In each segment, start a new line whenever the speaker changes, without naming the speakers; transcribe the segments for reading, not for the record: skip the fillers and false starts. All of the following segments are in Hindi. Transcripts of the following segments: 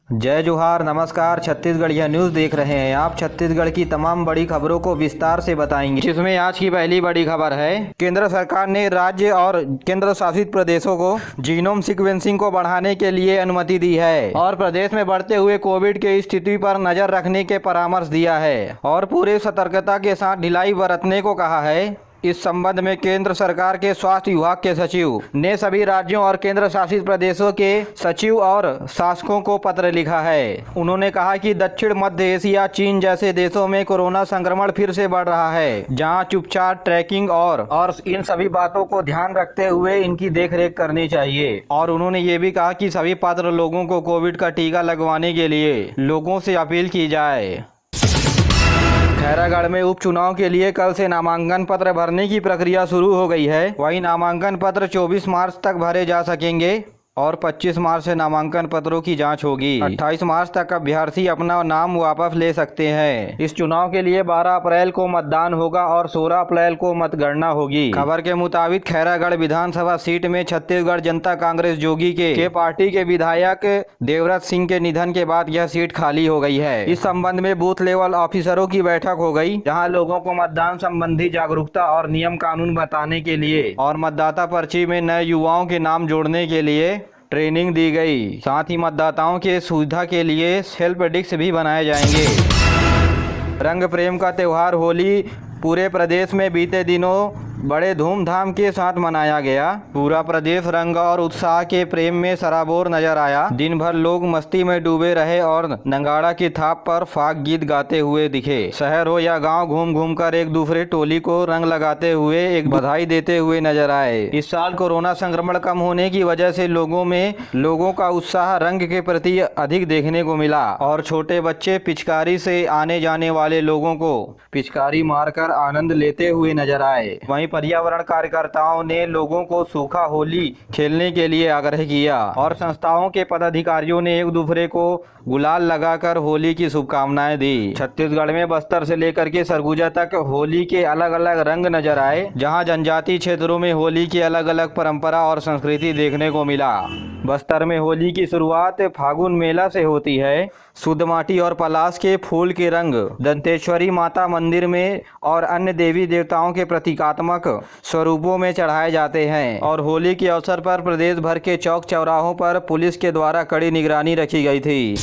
जय जोहार, नमस्कार। छत्तीसगढ़िया न्यूज़ देख रहे हैं आप। छत्तीसगढ़ की तमाम बड़ी खबरों को विस्तार से बताएंगे, जिसमें आज की पहली बड़ी खबर है। केंद्र सरकार ने राज्य और केंद्र शासित प्रदेशों को जीनोम सीक्वेंसिंग को बढ़ाने के लिए अनुमति दी है और प्रदेश में बढ़ते हुए कोविड की स्थिति पर नजर रखने के परामर्श दिया है और पूरे सतर्कता के साथ ढिलाई बरतने को कहा है। इस संबंध में केंद्र सरकार के स्वास्थ्य विभाग के सचिव ने सभी राज्यों और केंद्र शासित प्रदेशों के सचिव और शासकों को पत्र लिखा है। उन्होंने कहा कि दक्षिण मध्य एशिया, चीन जैसे देशों में कोरोना संक्रमण फिर से बढ़ रहा है, जहां चुपचाप ट्रैकिंग और इन सभी बातों को ध्यान रखते हुए इनकी देखरेख करनी चाहिए। और उन्होंने ये भी कहा कि सभी पात्र लोगों को कोविड का टीका लगवाने के लिए लोगों से अपील की जाए। खैरागढ़ में उपचुनाव के लिए कल से नामांकन पत्र भरने की प्रक्रिया शुरू हो गई है। वहीं नामांकन पत्र 24 मार्च तक भरे जा सकेंगे और 25 मार्च से नामांकन पत्रों की जांच होगी। 28 मार्च तक अभ्यर्थी अपना नाम वापस ले सकते हैं। इस चुनाव के लिए 12 अप्रैल को मतदान होगा और 16 अप्रैल को मतगणना होगी। खबर के मुताबिक खैरागढ़ विधानसभा सीट में छत्तीसगढ़ जनता कांग्रेस जोगी के पार्टी के विधायक देवव्रत सिंह के निधन के बाद यह सीट खाली हो गई है। इस संबंध में बूथ लेवल ऑफिसरों की बैठक हो गई, जहाँ लोगों को मतदान संबंधी जागरूकता और नियम कानून बताने के लिए और मतदाता पर्ची में नए युवाओं के नाम जोड़ने के लिए ट्रेनिंग दी गई। साथ ही मतदाताओं के सुविधा के लिए सेल्फ डेस्क भी बनाए जाएंगे। रंग प्रेम का त्यौहार होली पूरे प्रदेश में बीते दिनों बड़े धूमधाम के साथ मनाया गया। पूरा प्रदेश रंग और उत्साह के प्रेम में सराबोर नजर आया। दिन भर लोग मस्ती में डूबे रहे और नगाड़ा की थाप पर फाग गीत गाते हुए दिखे। शहर हो या गांव, घूम घूम कर एक दूसरे टोली को रंग लगाते हुए एक बधाई देते हुए नजर आए। इस साल कोरोना संक्रमण कम होने की वजह से लोगों का उत्साह रंग के प्रति अधिक देखने को मिला और छोटे बच्चे पिचकारी से आने जाने वाले लोगों को पिचकारी मारकर आनंद लेते हुए नजर आए। वहीं पर्यावरण कार्यकर्ताओं ने लोगों को सूखा होली खेलने के लिए आग्रह किया और संस्थाओं के पदाधिकारियों ने एक दूसरे को गुलाल लगाकर होली की शुभकामनाएं दी। छत्तीसगढ़ में बस्तर से लेकर के सरगुजा तक होली के अलग अलग रंग नजर आए, जहां जनजातीय क्षेत्रों में होली की अलग अलग परंपरा और संस्कृति देखने को मिला। बस्तर में होली की शुरुआत फागुन मेला से होती है। शुद्ध माटी और पलाश के फूल के रंग दंतेश्वरी माता मंदिर में और अन्य देवी देवताओं के प्रतीकात्मक स्वरूपों में चढ़ाए जाते हैं और होली के अवसर पर प्रदेश भर के चौक चौराहों पर पुलिस के द्वारा कड़ी निगरानी रखी गई थी।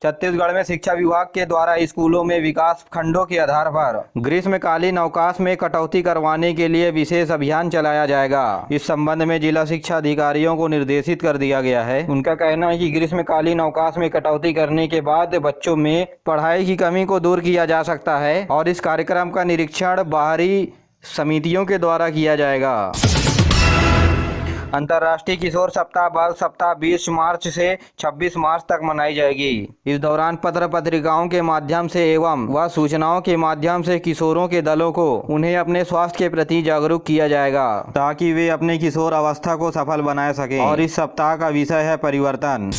छत्तीसगढ़ में शिक्षा विभाग के द्वारा स्कूलों में विकास खंडों के आधार पर ग्रीष्मकालीन अवकाश में कटौती करवाने के लिए विशेष अभियान चलाया जाएगा। इस संबंध में जिला शिक्षा अधिकारियों को निर्देशित कर दिया गया है। उनका कहना है कि ग्रीष्मकालीन अवकाश में कटौती करने के बाद बच्चों में पढ़ाई की कमी को दूर किया जा सकता है और इस कार्यक्रम का निरीक्षण बाहरी समितियों के द्वारा किया जाएगा। अंतर्राष्ट्रीय किशोर सप्ताह बाल सप्ताह 20 मार्च से 26 मार्च तक मनाई जाएगी। इस दौरान पत्र पत्रिकाओं के माध्यम से एवं सूचनाओं के माध्यम से किशोरों के दलों को उन्हें अपने स्वास्थ्य के प्रति जागरूक किया जाएगा ताकि वे अपने किशोर अवस्था को सफल बना सकें। और इस सप्ताह का विषय है परिवर्तन।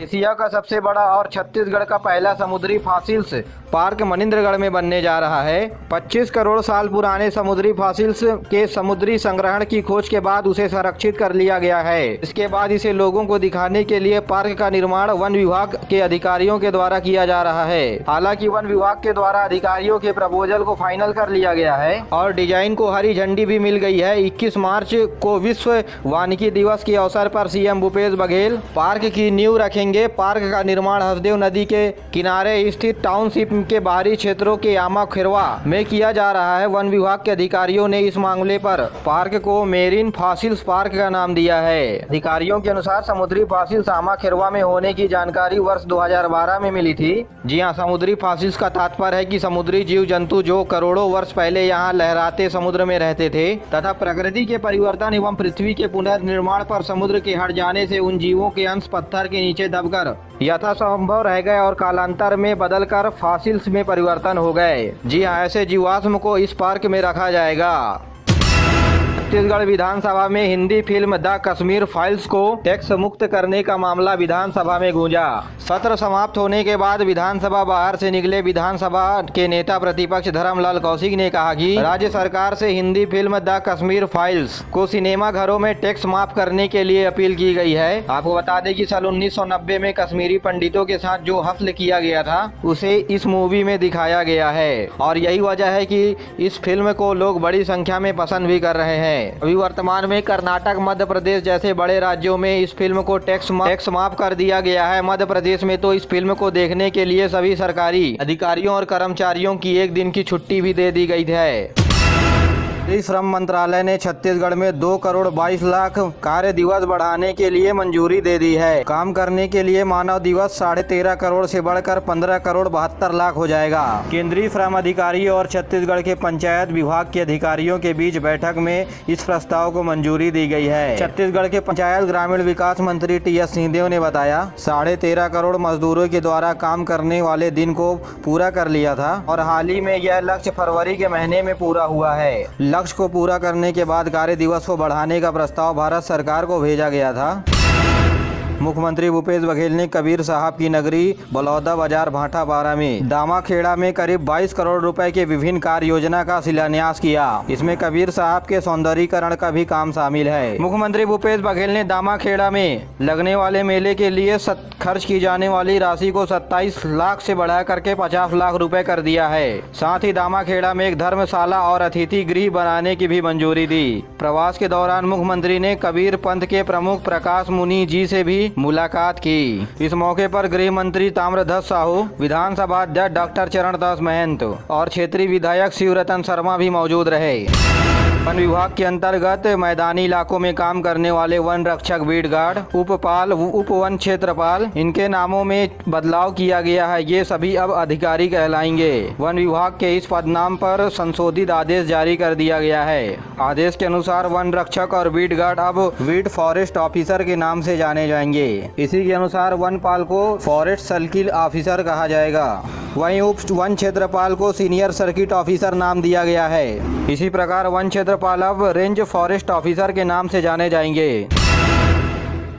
एशिया का सबसे बड़ा और छत्तीसगढ़ का पहला समुद्री फॉसिल्स पार्क मनिंद्रगढ़ में बनने जा रहा है। 25 करोड़ साल पुराने समुद्री फॉसिल्स के समुद्री संग्रहण की खोज के बाद उसे संरक्षित कर लिया गया है। इसके बाद इसे लोगों को दिखाने के लिए पार्क का निर्माण वन विभाग के अधिकारियों के द्वारा किया जा रहा है। हालांकि वन विभाग के द्वारा अधिकारियों के प्रपोजल को फाइनल कर लिया गया है और डिजाइन को हरी झंडी भी मिल गई है। 21 मार्च को विश्व वानिकी दिवस के अवसर पर सीएम भूपेश बघेल पार्क की नींव रखेंगे। पार्क का निर्माण हसदेव नदी के किनारे स्थित टाउनशिप के बाहरी क्षेत्रों के आमा खिरवा में किया जा रहा है। वन विभाग के अधिकारियों ने इस मामले पर पार्क को मेरीन फॉसिल्स पार्क का नाम दिया है। अधिकारियों के अनुसार समुद्री फॉसिल्स आमा खिरवा में होने की जानकारी वर्ष 2012 में मिली थी। जी हाँ, समुद्री फॉसिल्स का तात्पर्य है कि समुद्री जीव जंतु जो करोड़ों वर्ष पहले यहाँ लहराते समुद्र में रहते थे तथा प्रकृति के परिवर्तन एवं पृथ्वी के पुनर्निर्माण पर समुद्र के हट जाने से उन जीवों के अंश पत्थर के नीचे दबकर यथासंभव रह गए और कालांतर में बदलकर फॉसिल्स में परिवर्तन हो गए। जी हाँ, ऐसे जीवाश्म को इस पार्क में रखा जाएगा। छत्तीसगढ़ विधानसभा में Hindi film the Kashmir files को टैक्स मुक्त करने का मामला विधानसभा में गूंजा। सत्र समाप्त होने के बाद विधानसभा बाहर से निकले विधानसभा के नेता प्रतिपक्ष धर्मलाल कौशिक ने कहा कि राज्य सरकार से Hindi film the Kashmir files को सिनेमा घरों में टैक्स माफ करने के लिए अपील की गई है। आपको बता दें कि साल 1990 में कश्मीरी पंडितों के साथ जो हफ्ल किया गया था उसे इस मूवी में दिखाया गया है और यही वजह है कि इस फिल्म को लोग बड़ी संख्या में पसंद भी कर रहे हैं। अभी वर्तमान में कर्नाटक, मध्य प्रदेश जैसे बड़े राज्यों में इस फिल्म को टैक्स माफ कर दिया गया है। मध्य प्रदेश में तो इस फिल्म को देखने के लिए सभी सरकारी अधिकारियों और कर्मचारियों की एक दिन की छुट्टी भी दे दी गई है। श्रम मंत्रालय ने छत्तीसगढ़ में 2 करोड़ 22 लाख कार्य दिवस बढ़ाने के लिए मंजूरी दे दी है। काम करने के लिए मानव दिवस 13.5 करोड़ से बढ़कर 15 करोड़ 72 लाख हो जाएगा। केंद्रीय श्रम अधिकारी और छत्तीसगढ़ के पंचायत विभाग के अधिकारियों के बीच बैठक में इस प्रस्ताव को मंजूरी दी गई है। छत्तीसगढ़ के पंचायत ग्रामीण विकास मंत्री टी.एस. सिंहदेव ने बताया 13.5 करोड़ मजदूरों के द्वारा काम करने वाले दिन को पूरा कर लिया था और हाल ही में यह लक्ष्य फरवरी के महीने में पूरा हुआ है। लक्ष्य को पूरा करने के बाद कार्य दिवस को बढ़ाने का प्रस्ताव भारत सरकार को भेजा गया था। मुख्यमंत्री भूपेश बघेल ने कबीर साहब की नगरी बलौदा बाजार भाटापारा में दामाखेड़ा में करीब 22 करोड़ रुपए के विभिन्न कार्य योजना का शिलान्यास किया। इसमें कबीर साहब के सौंदर्यीकरण का भी काम शामिल है। मुख्यमंत्री भूपेश बघेल ने दामाखेड़ा में लगने वाले मेले के लिए खर्च की जाने वाली राशि को 27 लाख से बढ़ा करके 50 लाख रुपए कर दिया है। साथ ही दामाखेड़ा में एक धर्मशाला और अतिथि गृह बनाने की भी मंजूरी दी। प्रवास के दौरान मुख्यमंत्री ने कबीर पंथ के प्रमुख प्रकाश मुनि जी से भी मुलाकात की। इस मौके पर गृह मंत्री ताम्रध्वज साहू, विधानसभा अध्यक्ष डॉक्टर चरणदास महंत और क्षेत्रीय विधायक शिवरतन शर्मा भी मौजूद रहे। वन विभाग के अंतर्गत मैदानी इलाकों में काम करने वाले वन रक्षक, बीट गार्ड, उपपाल, उप वन क्षेत्रपाल, इनके नामों में बदलाव किया गया है। ये सभी अब अधिकारी कहलाएंगे। वन विभाग के इस पदनाम पर संशोधित आदेश जारी कर दिया गया है। आदेश के अनुसार वन रक्षक और बीट गार्ड अब बीट फॉरेस्ट ऑफिसर के नाम से जाने जाएंगे। इसी के अनुसार वनपाल को फॉरेस्ट सर्किल ऑफिसर कहा जाएगा। वहीं उप वन क्षेत्रपाल को सीनियर सर्किट ऑफिसर नाम दिया गया है। इसी प्रकार वन क्षेत्रपाल अब रेंज फॉरेस्ट ऑफिसर के नाम से जाने जाएंगे।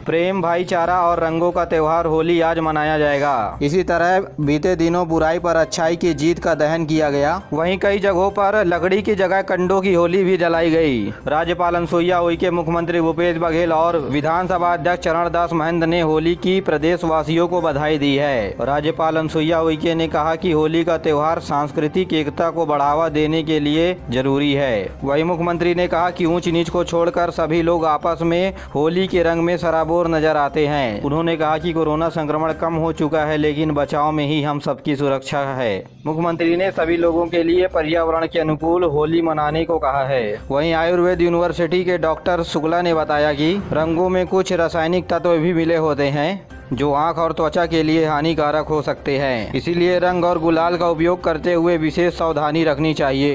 प्रेम, भाईचारा और रंगों का त्योहार होली आज मनाया जाएगा। इसी तरह बीते दिनों बुराई पर अच्छाई की जीत का दहन किया गया। वहीं कई जगहों पर लकड़ी की जगह कंडों की होली भी जलाई गई। राज्यपाल अनुसुईया उइके, मुख्यमंत्री भूपेश बघेल और विधानसभा अध्यक्ष चरणदास महंत ने होली की प्रदेशवासियों को बधाई दी है। राज्यपाल अनुसुईया उइके ने कहा कि होली का त्योहार सांस्कृतिक एकता को बढ़ावा देने के लिए जरूरी है। वहीं मुख्यमंत्री ने कहा कि ऊंच नीच को छोड़कर सभी लोग आपस में होली के रंग में सराबोर नजर आते हैं। उन्होंने कहा कि कोरोना संक्रमण कम हो चुका है, लेकिन बचाव में ही हम सबकी सुरक्षा है। मुख्यमंत्री ने सभी लोगों के लिए पर्यावरण के अनुकूल होली मनाने को कहा है। वहीं आयुर्वेद यूनिवर्सिटी के डॉक्टर शुक्ला ने बताया कि रंगों में कुछ रासायनिक तत्व भी मिले होते हैं जो आंख और त्वचा के लिए हानिकारक हो सकते हैं। इसीलिए रंग और गुलाल का उपयोग करते हुए विशेष सावधानी रखनी चाहिए।